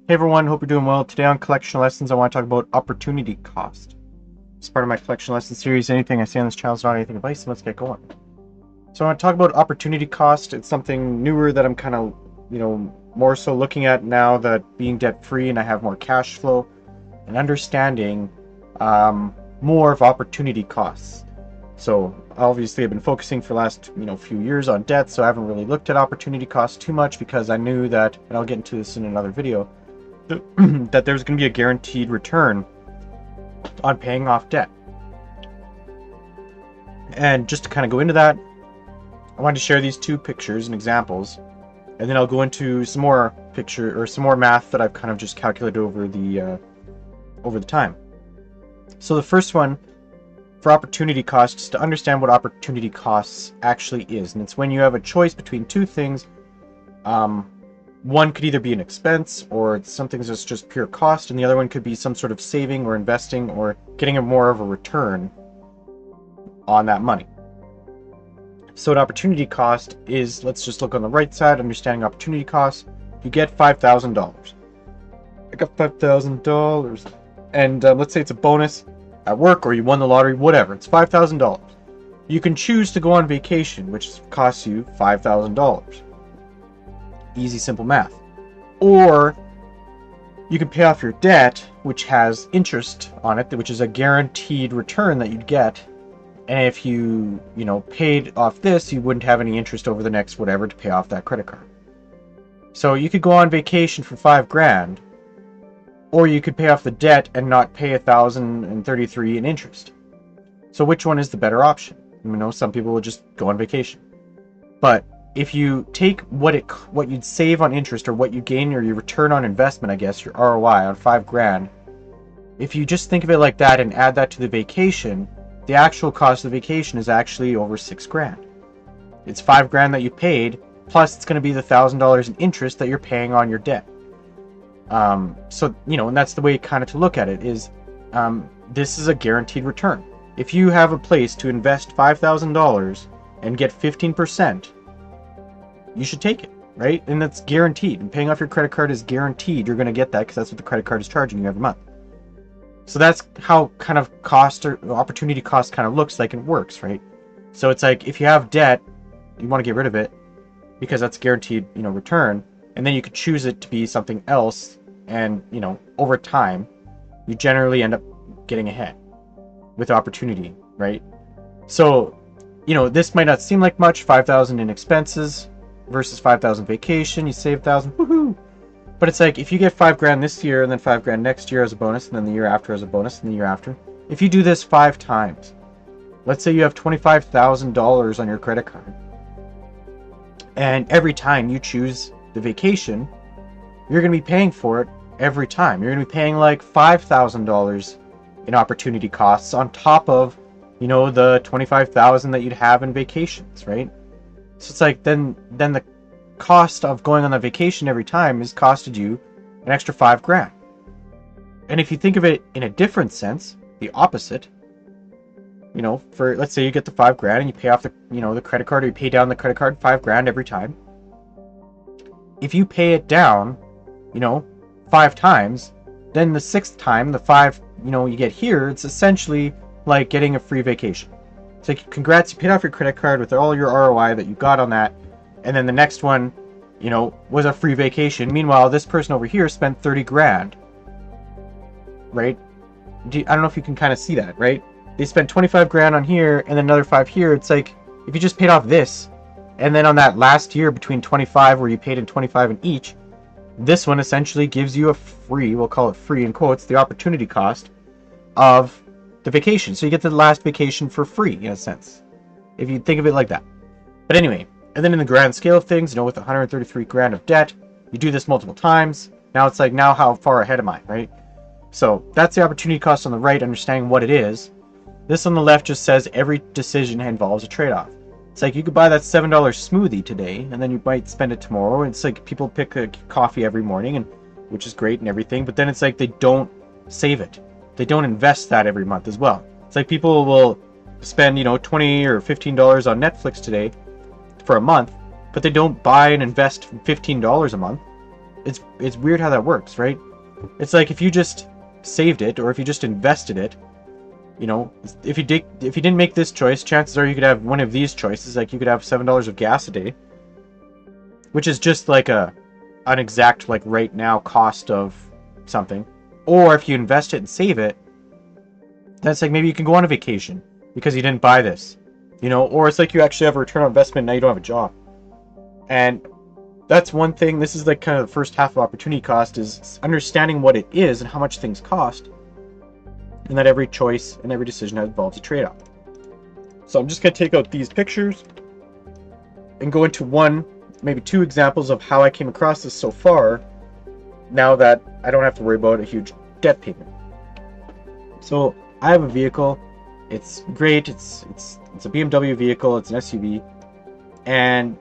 Hey everyone, hope you're doing well. Today on Collection Lessons, I want to talk about opportunity cost. As part of my Collection Lesson series, anything I say on this channel is not anything advice, so let's get going. So I want to talk about opportunity cost. It's something newer that I'm kind of, more so looking at now that being debt-free and I have more cash flow and understanding more of opportunity costs. So obviously I've been focusing for the last, few years on debt, so I haven't really looked at opportunity costs too much because I knew that, and I'll get into this in another video, that there's going to be a guaranteed return on paying off debt. And just to kind of go into that, I wanted to share these two pictures and examples, and then I'll go into some more math that I've kind of just calculated over the time. So the first one for opportunity costs, to understand what opportunity costs actually is, and it's when you have a choice between two things. One could either be an expense or it's something that's just pure cost, and the other one could be some sort of saving or investing or getting a more of a return on that money. So an opportunity cost is, let's just look on the right side, understanding opportunity costs. You get $5,000. I got $5,000, and let's say it's a bonus at work or you won the lottery, whatever. It's $5,000. You can choose to go on vacation, which costs you $5,000. Easy, simple math. Or you can pay off your debt, which has interest on it, which is a guaranteed return that you'd get. And if you, paid off this, you wouldn't have any interest over the next whatever to pay off that credit card. So you could go on vacation for $5,000, or you could pay off the debt and not pay $1,033 in interest. So which one is the better option? Some people will just go on vacation. But if you take what you'd save on interest, or what you gain, or your return on investment, I guess, your ROI on $5,000, if you just think of it like that and add that to the vacation, the actual cost of the vacation is actually over $6,000. It's $5,000 that you paid, plus it's going to be the $1,000 in interest that you're paying on your debt. So, and that's the way kind of to look at it is, this is a guaranteed return. If you have a place to invest $5,000 and get 15%, you should take it, right? And that's guaranteed. And paying off your credit card is guaranteed. You're going to get that because that's what the credit card is charging you every month. So that's how kind of cost or opportunity cost kind of looks like and works, right? So it's like if you have debt, you want to get rid of it because that's guaranteed, return. And then you could choose it to be something else. And, over time, you generally end up getting ahead with opportunity, right? So, this might not seem like much, $5,000 in expenses versus $5,000 vacation, you save $1,000, woohoo! But it's like if you get $5,000 this year and then $5,000 next year as a bonus, and then the year after as a bonus, and the year after, if you do this 5 times, let's say you have $25,000 on your credit card, and every time you choose the vacation, you're going to be paying for it every time. You're going to be paying like $5,000 in opportunity costs on top of, the $25,000 that you'd have in vacations, right? So it's like then the cost of going on the vacation every time has costed you an extra $5,000. And if you think of it in a different sense, the opposite, for let's say you get the $5,000 and you pay off the the credit card, or you pay down the credit card $5,000 every time. If you pay it down, 5 times, then the 6th time, the 5 you get here, it's essentially like getting a free vacation. It's like, congrats, you paid off your credit card with all your ROI that you got on that, and then the next one, was a free vacation. Meanwhile, this person over here spent $30,000, right? I don't know if you can kind of see that, right? They spent $25,000 on here, and then another 5 here. It's like, if you just paid off this, and then on that last year between 25, where you paid in 25 in each, this one essentially gives you a free, we'll call it free in quotes, the opportunity cost of the vacation. So you get the last vacation for free, in a sense, if you think of it like that. But anyway, and then in the grand scale of things, with $133,000 of debt, you do this multiple times. Now it's like, now how far ahead am I, right? So that's the opportunity cost on the right, understanding what it is. This on the left just says every decision involves a trade-off. It's like you could buy that $7 smoothie today, and then you might spend it tomorrow. It's like people pick a coffee every morning, and which is great and everything, but then it's like they don't save it. They don't invest that every month as well. It's like people will spend, $20 or $15 on Netflix today for a month, but they don't buy and invest $15 a month. it's weird how that works, right? It's like if you just saved it, or if you just invested it, you know, if you didn't make this choice, chances are you could have one of these choices. Like you could have $7 of gas a day, which is just like an exact, like, right now cost of something. Or if you invest it and save it, that's like maybe you can go on a vacation because you didn't buy this, you know. Or it's like you actually have a return on investment, now you don't have a job. And that's one thing. This is like kind of the first half of opportunity cost, is understanding what it is and how much things cost, and that every choice and every decision involves a trade-off. So I'm just going to take out these pictures and go into one, maybe two examples of how I came across this so far, now that I don't have to worry about a huge debt payment. So I have a vehicle. It's great. It's a BMW vehicle. It's an SUV, and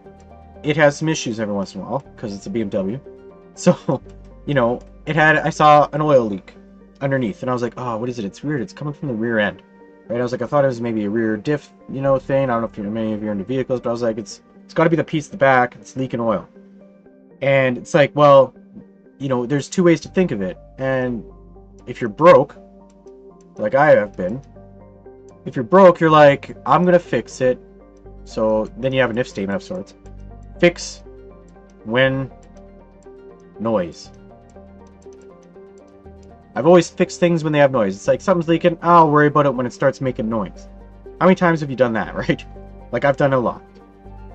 it has some issues every once in a while because it's a BMW. So, you know, I saw an oil leak underneath, and I was like, oh, what is it? It's weird. It's coming from the rear end, right? I was like, I thought it was maybe a rear diff, you know, thing. I don't know if many of you are into vehicles, but I was like, it's got to be the piece at the back that's leaking oil. And it's like, well, you know, there's two ways to think of it. And if you're broke, like I have been, if you're broke, you're like, I'm gonna fix it. So then you have an if statement of sorts. Fix when noise. I've always fixed things when they have noise. It's like something's leaking, I'll worry about it when it starts making noise. How many times have you done that, right? Like, I've done it a lot.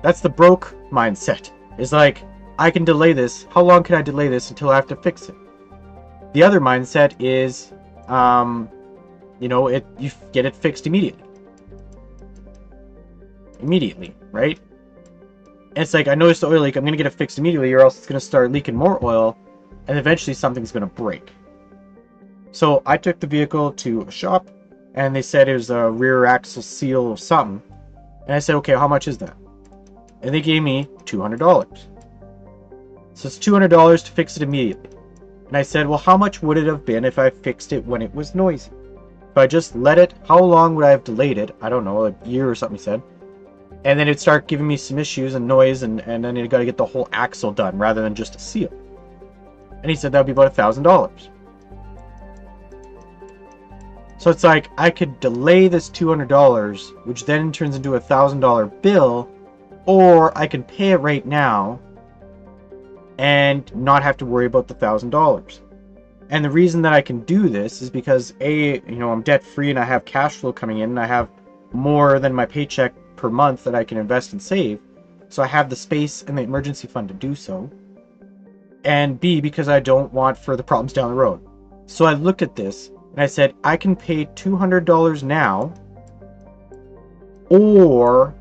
That's the broke mindset. It's like, I can delay this. How long can I delay this until I have to fix it? The other mindset is, you know, you get it fixed immediately. Immediately, right? And it's like, I noticed the oil leak, I'm going to get it fixed immediately, or else it's going to start leaking more oil, and eventually something's going to break. So I took the vehicle to a shop, and they said it was a rear axle seal or something. And I said, okay, how much is that? And they gave me $200. So it's $200 to fix it immediately. And I said, well, how much would it have been if I fixed it when it was noisy? If I just let it, how long would I have delayed it? I don't know, a year or something, he said. And then it'd start giving me some issues and noise, and then you got to get the whole axle done rather than just a seal. And he said that would be about $1,000. So it's like, I could delay this $200, which then turns into a $1,000 bill, or I can pay it right now and not have to worry about the $1,000. And the reason that I can do this is because A, you know, I'm debt free and I have cash flow coming in, and I have more than my paycheck per month that I can invest and save. So I have the space and the emergency fund to do so. And B, because I don't want further problems down the road. So I looked at this and I said, I can pay $200 now, or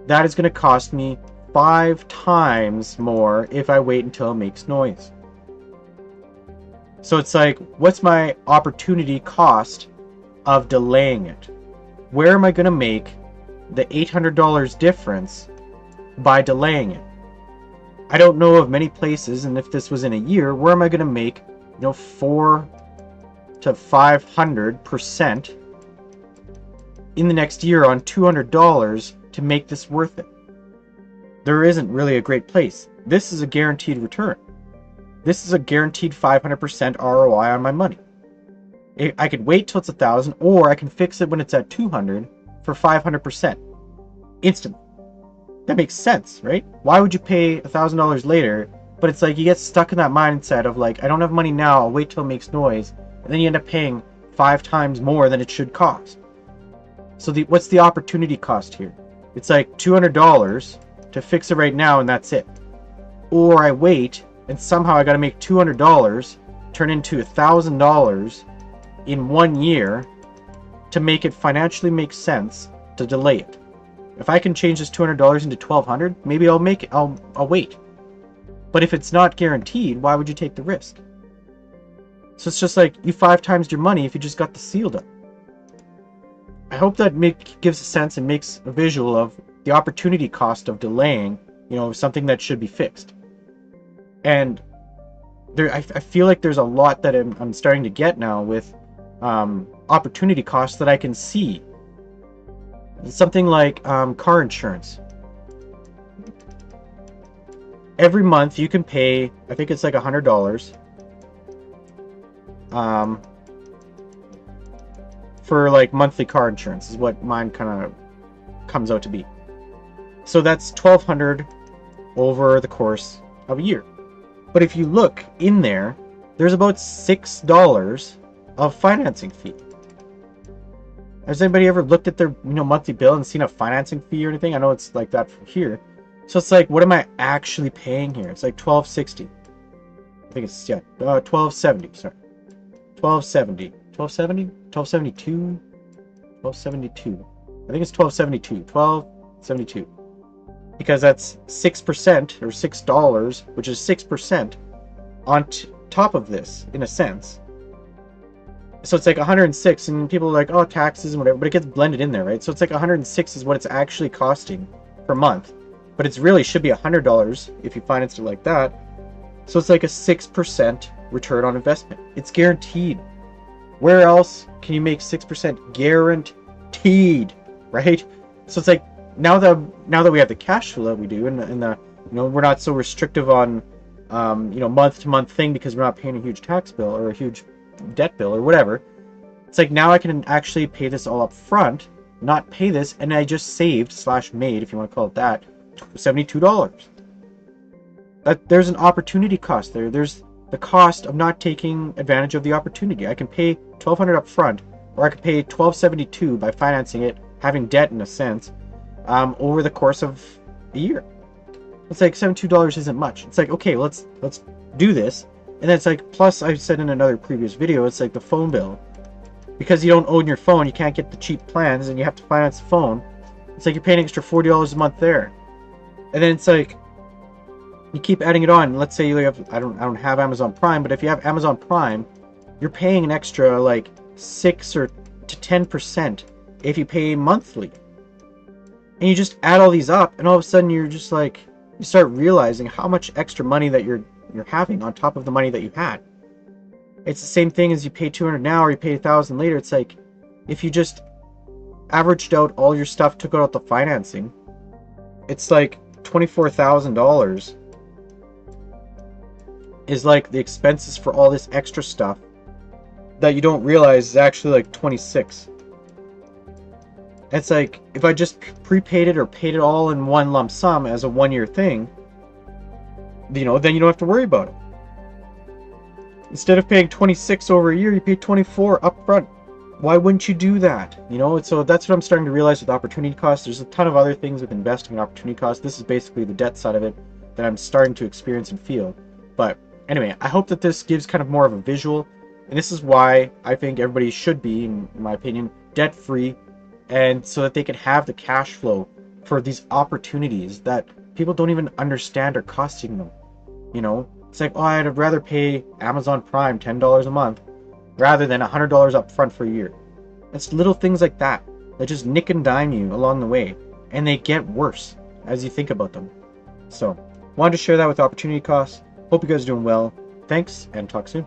that is going to cost me 5 times more if I wait until it makes noise. So it's like, what's my opportunity cost of delaying it? Where am I going to make the $800 difference by delaying it? I don't know of many places, and if this was in a year, where am I going to make, you know, 400 to 500% in the next year on $200 to make this worth it? There isn't really a great place. This is a guaranteed return. This is a guaranteed 500% ROI on my money. I could wait till it's 1,000, or I can fix it when it's at 200 for 500% instantly. That makes sense, right? Why would you pay $1,000 later? But it's like you get stuck in that mindset of like, I don't have money now, I'll wait till it makes noise, and then you end up paying 5 times more than it should cost. So what's the opportunity cost here? It's like $200 to fix it right now, and that's it. Or I wait, and somehow I got to make $200 turn into $1,000 in 1 year to make it financially make sense to delay it. If I can change this $200 into $1,200, maybe I'll make it. I'll wait. But if it's not guaranteed, why would you take the risk? So it's just like you 5 times your money if you just got the seal done. I hope that gives a sense and makes a visual of the opportunity cost of delaying, you know, something that should be fixed. And I feel like there's a lot that I'm starting to get now with opportunity costs that I can see. Something like car insurance. every month you can pay, I think it's like $100 for like monthly car insurance is what mine kind of comes out to be. So that's $1,200 over the course of a year. But if you look in there, there's about $6 of financing fee. Has anybody ever looked at their monthly bill and seen a financing fee or anything? I know it's like that from here. So it's like, what am I actually paying here? It's like $1,260. I think it's, yeah, $1,270. Sorry, $1,270. $1,270? $1,272? $1,272. I think it's $1,272. $1,272. Because that's 6% or $6, which is 6% on top of this, in a sense. So it's like 106, and people are like, oh, taxes and whatever, but it gets blended in there, right? So it's like 106 is what it's actually costing per month, but it's really should be $100 if you finance it like that. So it's like a 6% return on investment. It's guaranteed. Where else can you make 6% guaranteed, right? So it's like now that we have the cash flow that we do, and the we're not so restrictive on month to month thing because we're not paying a huge tax bill or a huge debt bill or whatever. It's like now I can actually pay this all up front, not pay this, and I just saved / made, if you want to call it that, $72. There's an opportunity cost there. There's the cost of not taking advantage of the opportunity. I can pay $1,200 up front, or I could pay $1,272 by financing it, having debt in a sense, over the course of a year. It's like $72 isn't much. It's like, okay, let's do this. And then it's like, plus I said in another previous video, it's like the phone bill. Because you don't own your phone, you can't get the cheap plans, and you have to finance the phone. It's like you're paying an extra $40 a month there. And then it's like, you keep adding it on. Let's say you have, I don't have Amazon Prime, but if you have Amazon Prime, you're paying an extra like 6 or to 10% if you pay monthly. And you just add all these up, and all of a sudden you're just like, you start realizing how much extra money that you're having on top of the money that you had. It's the same thing as you pay $200 now or you pay $1,000 later. It's like, if you just averaged out all your stuff, took out the financing, it's like $24,000 is like the expenses for all this extra stuff that you don't realize is actually like 26. It's like, if I just prepaid it or paid it all in one lump sum as a 1-year thing, then you don't have to worry about it. Instead of paying 26 over a year, you pay 24 up front. Why wouldn't you do that? So that's what I'm starting to realize with opportunity costs. There's a ton of other things with investing in opportunity costs. This is basically the debt side of it that I'm starting to experience and feel. But anyway, I hope that this gives kind of more of a visual. And this is why I think everybody should be, in my opinion, debt-free, and so that they can have the cash flow for these opportunities that people don't even understand are costing them. It's like, oh, I'd rather pay Amazon Prime $10 a month rather than $100 up front for a year. It's little things like that just nick and dime you along the way, and they get worse as you think about them. So, wanted to share that with opportunity costs. Hope you guys are doing well. Thanks, and talk soon.